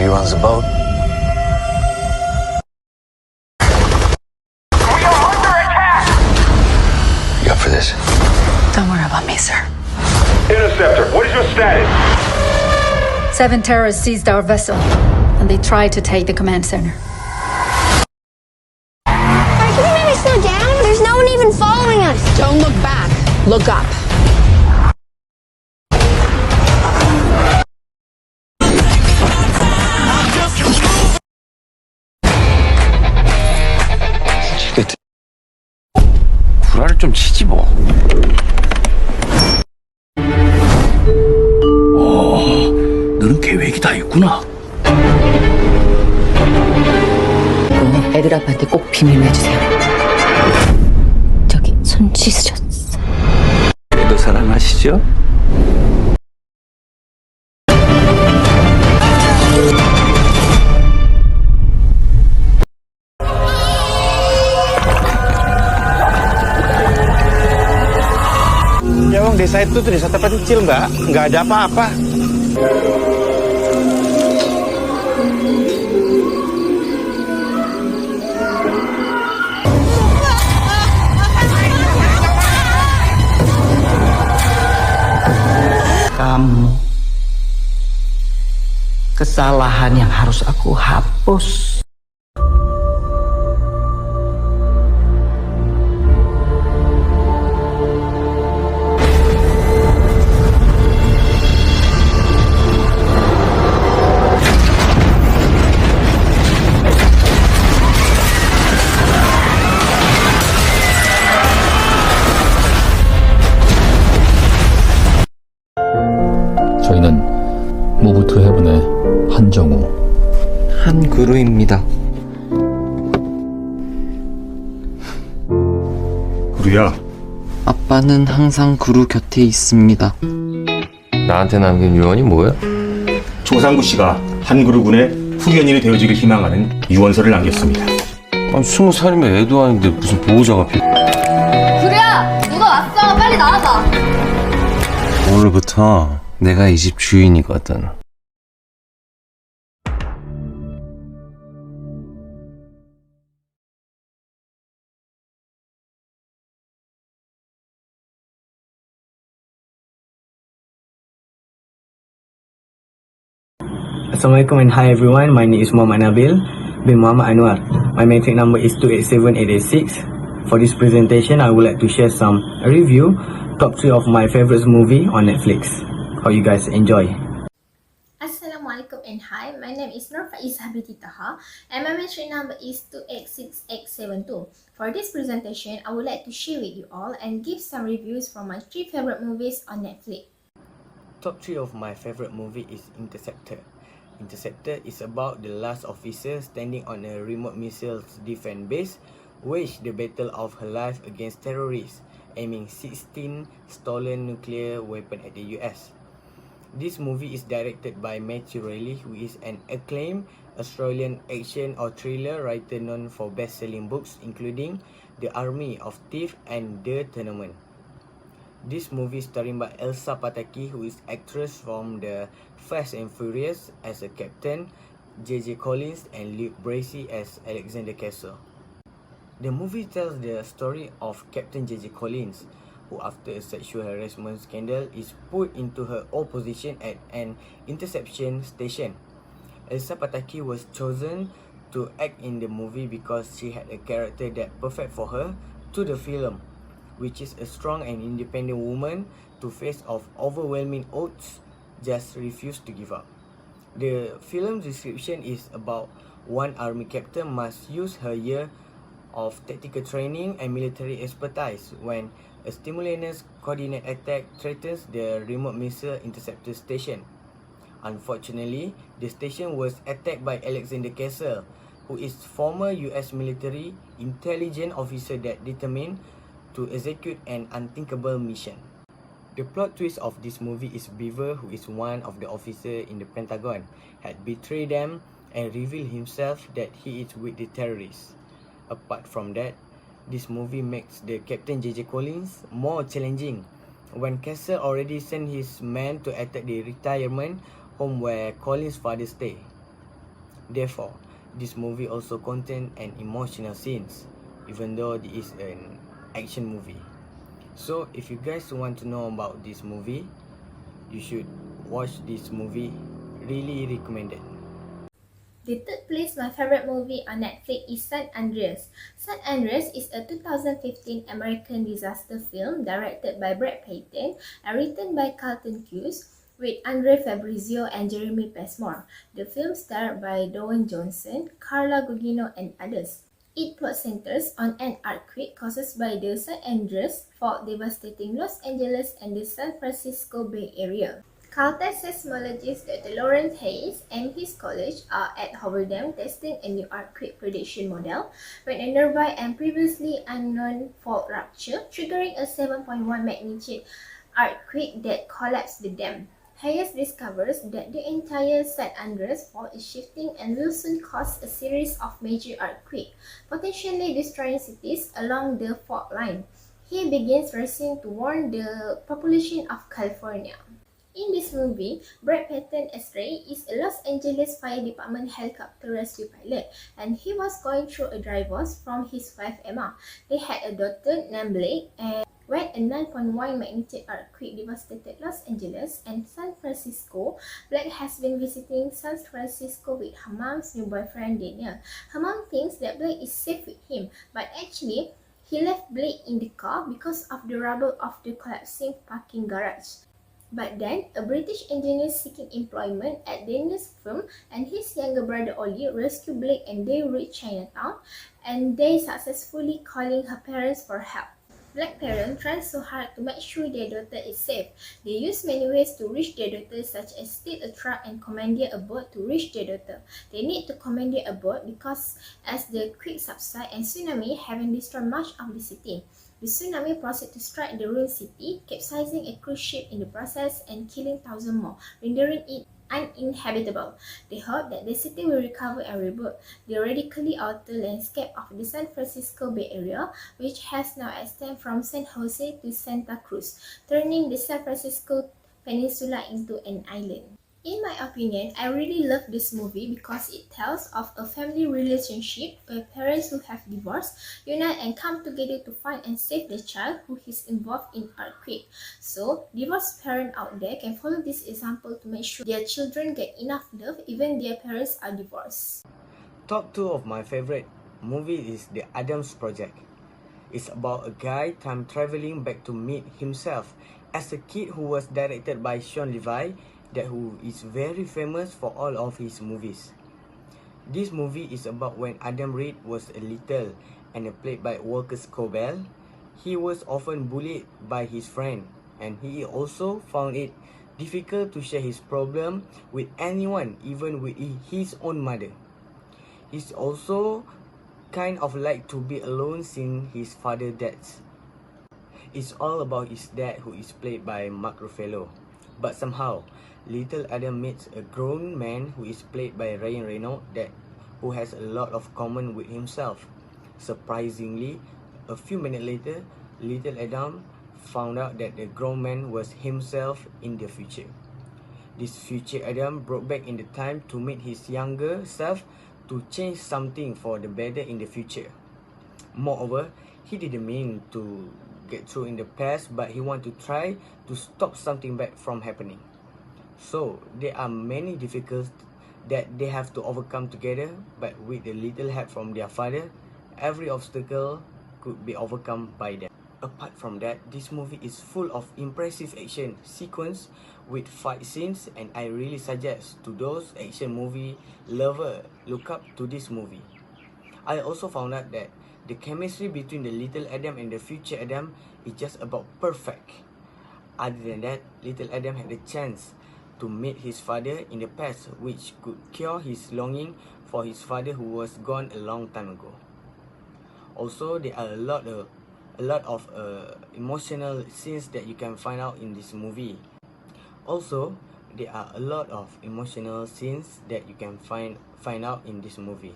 he runs the boat. We are under attack! You up for this? Don't worry about me, sir. Interceptor, what is your status? 7 terrorists seized our vessel, and they tried to take the command center. Can you maybe slow down? There's no one even following us. Don't look back. Look up. 구라를 좀 치지 뭐. 너는 계획이 다 있구나. 이거 애들 아빠한테 꼭 비밀로 해주세요. 저기 손 씻으셨어. 너 사랑하시죠? Ya bang, desa itu tuh desa terpencil mbak, nggak ada apa-apa. Kamu kesalahan yang harus aku hapus. 저희는 무브투 헤븐의 한정우, 한구루입니다. 구루야. 아빠는 항상 구루 곁에 있습니다. 나한테 남긴 유언이 뭐야? 조상구 씨가 한구루군의 후견인이 되어주길 희망하는 유언서를 남겼습니다. 아니 20살이면 애도 아닌데 무슨 보호자가 필요? 구리야, 누가 왔어? 빨리 나와봐. 오늘부터 내가 이 집 주인이거든. Assalamualaikum and hi everyone, my name is Muhammad Nabil bin Muhammad Anwar. My matric number is 287886. For this presentation, I would like to share some review, top 3 of my favorite movie on Netflix. Hope you guys enjoy. Assalamualaikum and hi, my name is Nur Faizah binti Taha and my matric number is 286872. For this presentation, I would like to share with you all and give some reviews from my 3 favorite movies on Netflix. Top 3 of my favorite movie is Interceptor. Interceptor is about the last officer standing on a remote missiles defense base, waged the battle of her life against terrorists, aiming 16 stolen nuclear weapons at the US. This movie is directed by Matthew Reilly, who is an acclaimed Australian action or thriller writer known for best-selling books including The Army of Thieves and The Tournament. This movie starring by Elsa Pataky, who is actress from the Fast and Furious as a captain, J.J. Collins and Luke Bracey as Alexander Castle. The movie tells the story of Captain J.J. Collins, who after a sexual harassment scandal is put into her old position at an interception station. Elsa Pataky was chosen to act in the movie because she had a character that perfect for her to the film, which is a strong and independent woman to face of overwhelming odds, just refused to give up. The film's description is about one army captain must use her year of tactical training and military expertise when a simultaneous coordinated attack threatens the remote missile interceptor station. Unfortunately, the station was attacked by Alexander Castle, who is former US military intelligence officer that determined to execute an unthinkable mission. The plot twist of this movie is Beaver, who is one of the officers in the Pentagon, had betrayed them and revealed himself that he is with the terrorists. Apart from that, this movie makes the Captain J.J. Collins more challenging when Castle already sent his men to attack the retirement home where Collins' father stay. Therefore, this movie also contains an emotional scenes, even though it is an action movie. So if you guys want to know about this movie, you should watch this movie. Really recommended. The third place my favorite movie on Netflix is San Andreas. San Andreas is a 2015 American disaster film directed by Brad Peyton and written by Carlton Cuse with Andre Fabrizio and Jeremy Passmore. The film starred by Dwayne Johnson, Carla Gugino and others. It plot centers on an earthquake caused by the San Andreas fault devastating Los Angeles and the San Francisco Bay Area. Caltech seismologist Dr. Lawrence Hayes and his college are at Hoover Dam testing a new earthquake prediction model when a nearby and previously unknown fault ruptured, triggering a 7.1 magnitude earthquake that collapsed the dam. Hayes discovers that the entire San Andreas fault is shifting and will soon cause a series of major earthquakes, potentially destroying cities along the fault line. He begins racing to warn the population of California. In this movie, Brad Peyton as Ray is a Los Angeles Fire Department helicopter rescue pilot, and he was going through a divorce from his wife Emma. They had a daughter named Blake, and when a 9.1 magnitude earthquake devastated Los Angeles and San Francisco, Blake has been visiting San Francisco with her mom's new boyfriend Daniel. Her mom thinks that Blake is safe with him, but actually, he left Blake in the car because of the rubble of the collapsing parking garage. But then, a British engineer seeking employment at Daniel's firm and his younger brother Ollie rescue Blake and they reach Chinatown, and they successfully calling her parents for help. Black parents try so hard to make sure their daughter is safe. They use many ways to reach their daughter, such as steal a truck and commandeer a boat to reach their daughter. They need to commandeer a boat because as the quake subside and tsunami haven't destroyed much of the city. The tsunami proceeded to strike the ruined city, capsizing a cruise ship in the process and killing thousands more, rendering it uninhabitable. They hope that the city will recover and rebuild the radically altered landscape of the San Francisco Bay Area, which has now extended from San Jose to Santa Cruz, turning the San Francisco Peninsula into an island. In my opinion, I really love this movie because it tells of a family relationship where parents who have divorced unite and come together to find and save the child who is involved in earthquake. So, divorced parents out there can follow this example to make sure their children get enough love even their parents are divorced. Top 2 of my favorite movie is The Adams Project. It's about a guy time traveling back to meet himself as a kid who was directed by Sean Levy, that who is very famous for all of his movies. This movie is about when Adam Reed was a little and played by Walker Scobell. He was often bullied by his friend and he also found it difficult to share his problem with anyone, even with his own mother. He's also kind of like to be alone seeing his father dies. It's all about his dad, who is played by Mark Ruffalo. But somehow, little Adam meets a grown man who is played by Ryan Reynolds who has a lot of common with himself. Surprisingly, a few minutes later, little Adam found out that the grown man was himself in the future. This future Adam brought back in the time to meet his younger self to change something for the better in the future. Moreover, he didn't mean to get through in the past, but he wanted to try to stop something bad from happening. So, there are many difficulties that they have to overcome together, but with a little help from their father, every obstacle could be overcome by them. Apart from that, this movie is full of impressive action sequence with fight scenes, and I really suggest to those action movie lovers look up to this movie. I also found out that the chemistry between the little Adam and the future Adam is just about perfect. Other than that, little Adam had the chance to meet his father in the past, which could cure his longing for his father who was gone a long time ago. Also, there are a lot of emotional scenes that you can find out in this movie. Also, there are a lot of emotional scenes that you can find out in this movie.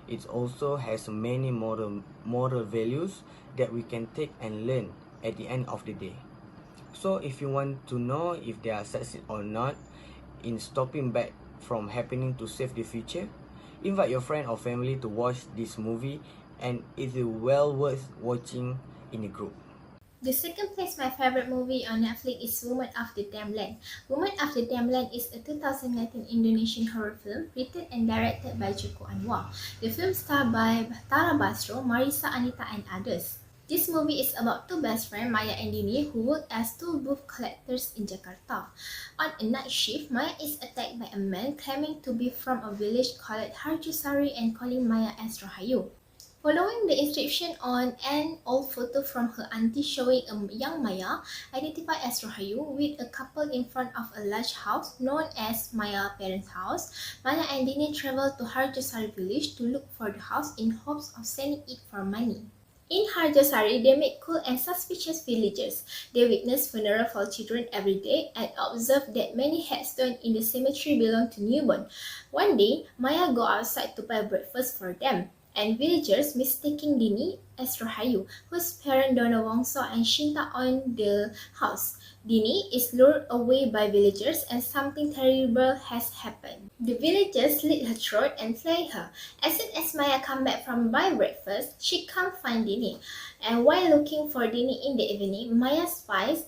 It also has many moral values that we can take and learn at the end of the day. So if you want to know if they are succeed or not in stopping bad from happening to save the future, Invite your friend or family to watch this movie, and it's well worth watching in a group. The second place my favorite movie on Netflix is Woman of the Damned. Woman of the Damned is a 2019 Indonesian horror film written and directed by Joko Anwar. The film starred by Tara Basro, Marisa Anita and others. This movie is about two best friends, Maya and Dini, who work as two booth collectors in Jakarta. On a night shift, Maya is attacked by a man claiming to be from a village called Harjusari and calling Maya as Rahayu. Following the inscription on an old photo from her auntie showing a young Maya, identified as Rahayu, with a couple in front of a large house known as Maya's parents' house, Maya and Dini travel to Harjasari village to look for the house in hopes of selling it for money. In Harjasari, they meet cool and suspicious villagers. They witness funeral for children every day and observe that many headstones in the cemetery belong to newborn. One day, Maya go outside to buy breakfast for them, and villagers mistaking Dini as Rahayu, whose parents Dona Wongso and Shinta own the house. Dini is lured away by villagers and something terrible has happened. The villagers slit her throat and flay her. As soon as Maya comes back from buy breakfast, she can't find Dini. And while looking for Dini in the evening, Maya spies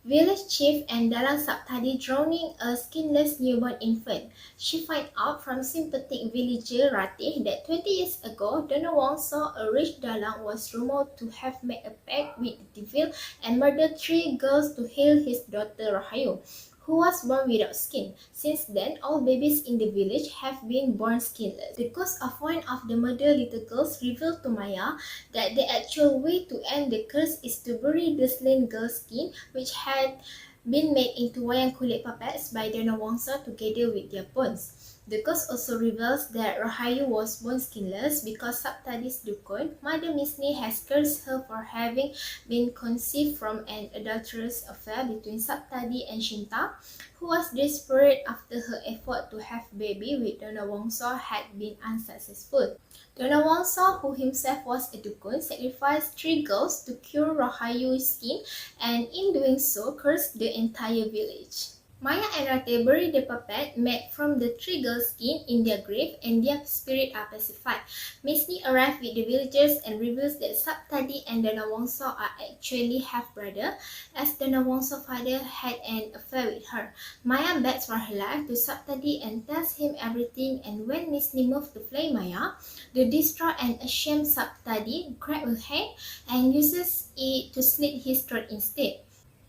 village chief and Dalang Saptadi drowning a skinless newborn infant. She finds out from sympathetic villager Ratih that 20 years ago, Dona Wongso, a rich Dalang, was rumored to have made a pact with the devil and murdered 3 girls to heal his daughter Rahayu, who was born without skin. Since then, all babies in the village have been born skinless. The cause of one of the murdered little girls revealed to Maya that the actual way to end the curse is to bury the slain girl's skin, which had been made into wayang kulit puppets by Dona Wongso together with their bones. The ghost also reveals that Rahayu was born skinless because Saptadi's dukun, Mother Misni, has cursed her for having been conceived from an adulterous affair between Saptadi and Shinta, who was desperate after her effort to have baby with Dona Wongso had been unsuccessful. Dona Wongso, who himself was a dukun, sacrificed 3 girls to cure Rahayu's skin and in doing so cursed the entire village. Maya and Ratih bury the puppet made from the 3 girls' skin in their grave and their spirits are pacified. Misni arrives with the villagers and reveals that Saptadi and Dona Wongso are actually half-brother, as Dona Wongso's father had an affair with her. Maya begs for her life to Saptadi and tells him everything, and when Misni moves to flay Maya, the distraught and ashamed Saptadi grabs her hand and uses it to slit his throat instead.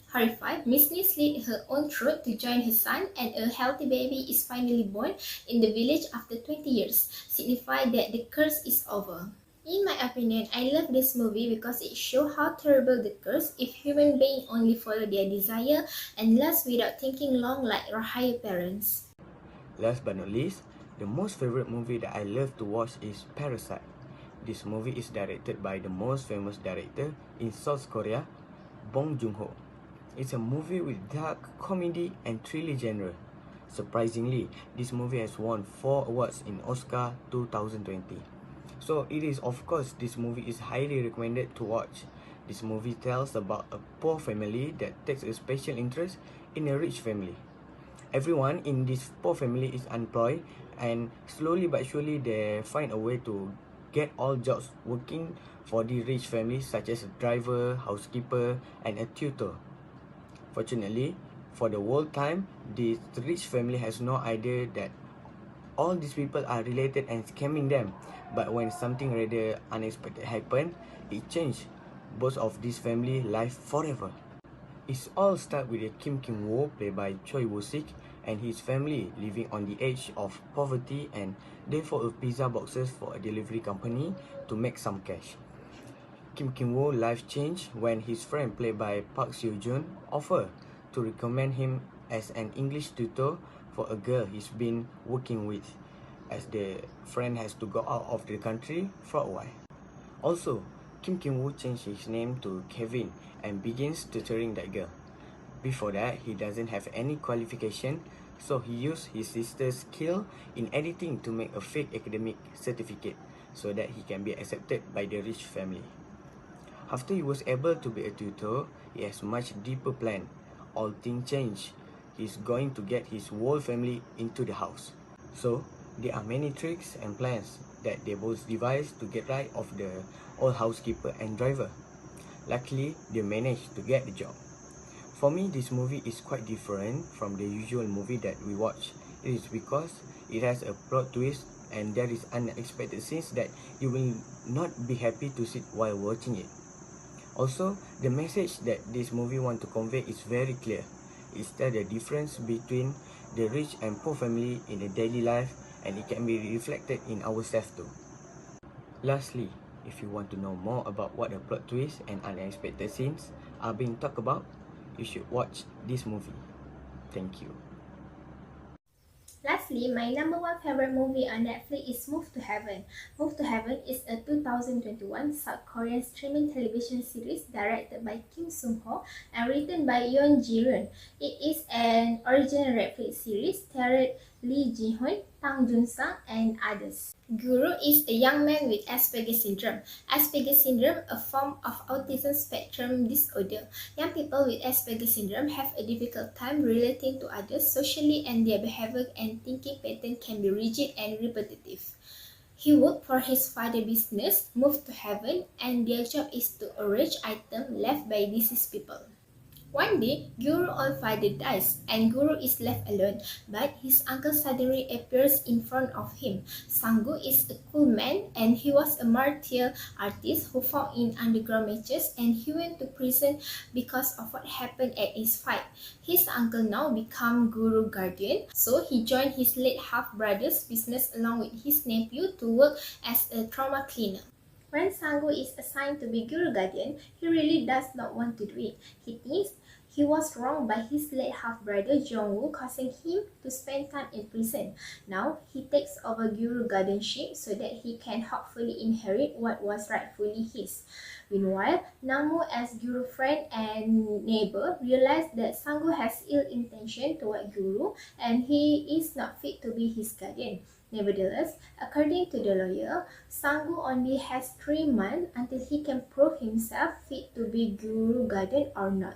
Horrified, Misni slit her own throat to join her son, and a healthy baby is finally born in the village after 20 years, signifying that the curse is over. In my opinion, I love this movie because it shows how terrible the curse if human beings only follow their desire and lust without thinking long like Rahayu parents. Last but not least, the most favorite movie that I love to watch is Parasite. This movie is directed by the most famous director in South Korea, Bong Joon-ho. It's a movie with dark comedy and thriller genre. Surprisingly, this movie has won 4 awards in Oscar 2020. So it is, of course, this movie is highly recommended to watch. This movie tells about a poor family that takes a special interest in a rich family. Everyone in this poor family is unemployed, and slowly but surely they find a way to get all jobs working for the rich family, such as a driver, housekeeper, and a tutor. Fortunately, for the whole time, this rich family has no idea that all these people are related and scamming them. But when something rather unexpected happened, it changed both of this family life forever. It all starts with Kim Kim-woo, played by Choi Woo-sik, and his family living on the edge of poverty and therefore pizza boxes for a delivery company to make some cash. Kim Kim-woo's life changed when his friend, played by Park Seo-joon, offered to recommend him as an English tutor for a girl he's been working with, as the friend has to go out of the country for a while. Also, Kim Kim-woo changed his name to Kevin and begins tutoring that girl. Before that, he doesn't have any qualification, so he used his sister's skill in editing to make a fake academic certificate so that he can be accepted by the rich family. After he was able to be a tutor, he has much deeper plan. All things change. He's going to get his whole family into the house. So, There are many tricks and plans that they both devise to get rid of the old housekeeper and driver. Luckily, they managed to get the job. For me, this movie is quite different from the usual movie that we watch. It is because it has a plot twist and there is unexpected scenes that you will not be happy to see while watching it. Also, the message that this movie wants to convey is very clear. It's that the difference between the rich and poor family in the daily life, and it can be reflected in ourselves too. Lastly, if you want to know more about what the plot twists and unexpected scenes are being talked about, you should watch this movie. Thank you. Lastly, my number one favorite movie on Netflix is Move to Heaven. Move to Heaven is a 2021 South Korean streaming television series directed by Kim Sung-ho and written by Yoon Ji-ryun. It is an original Netflix series starring Lee Ji-hoon, Tang Jun-sang, and others. Guru is a young man with Asperger's syndrome. Asperger's syndrome, a form of autism spectrum disorder. Young people with Asperger's syndrome have a difficult time relating to others socially, and their behavior and thinking pattern can be rigid and repetitive. He worked for his father's business, Move to Heaven, and their job is to arrange items left by deceased people. One day, Guru's own father dies and Guru is left alone, but his uncle suddenly appears in front of him. Sang-gu is a cool man and he was a martial artist who fought in underground matches, and he went to prison because of what happened at his fight. His uncle now became Guru's guardian, so he joined his late half-brother's business along with his nephew to work as a trauma cleaner. When Sang-gu is assigned to be Guru guardian, he really does not want to do it. He thinks he was wronged by his late half-brother Jong-woo, causing him to spend time in prison. Now, he takes over Guru guardianship so that he can hopefully inherit what was rightfully his. Meanwhile, Namu, as Guru's friend and neighbor, realized that Sang-gu has ill intention toward Guru and he is not fit to be his guardian. Nevertheless, according to the lawyer, Sang-gu only has 3 months until he can prove himself fit to be Guru guardian or not.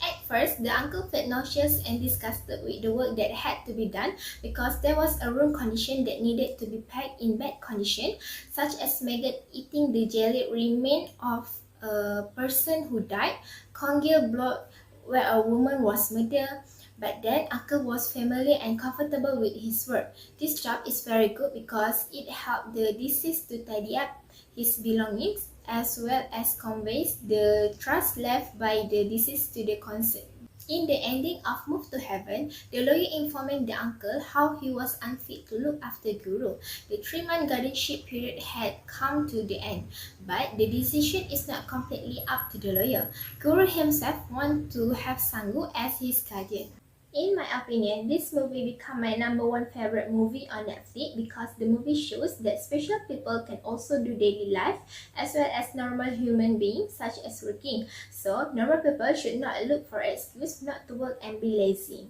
At first, the uncle felt nauseous and disgusted with the work that had to be done because there was a room condition that needed to be packed in bad condition, such as maggot eating the jelly remains of a person who died, congealed blood where a woman was murdered. But then uncle was familiar and comfortable with his work. This job is very good because it helped the deceased to tidy up his belongings as well as conveys the trust left by the deceased to the concerned. In the ending of Move to Heaven, the lawyer informing the uncle how he was unfit to look after Guru. The 3-month guardianship period had come to the end, but the decision is not completely up to the lawyer. Guru himself wants to have Sang-gu as his guardian. In my opinion, this movie became my number one favorite movie on Netflix because the movie shows that special people can also do daily life as well as normal human beings such as working. So, normal people should not look for excuse not to work and be lazy.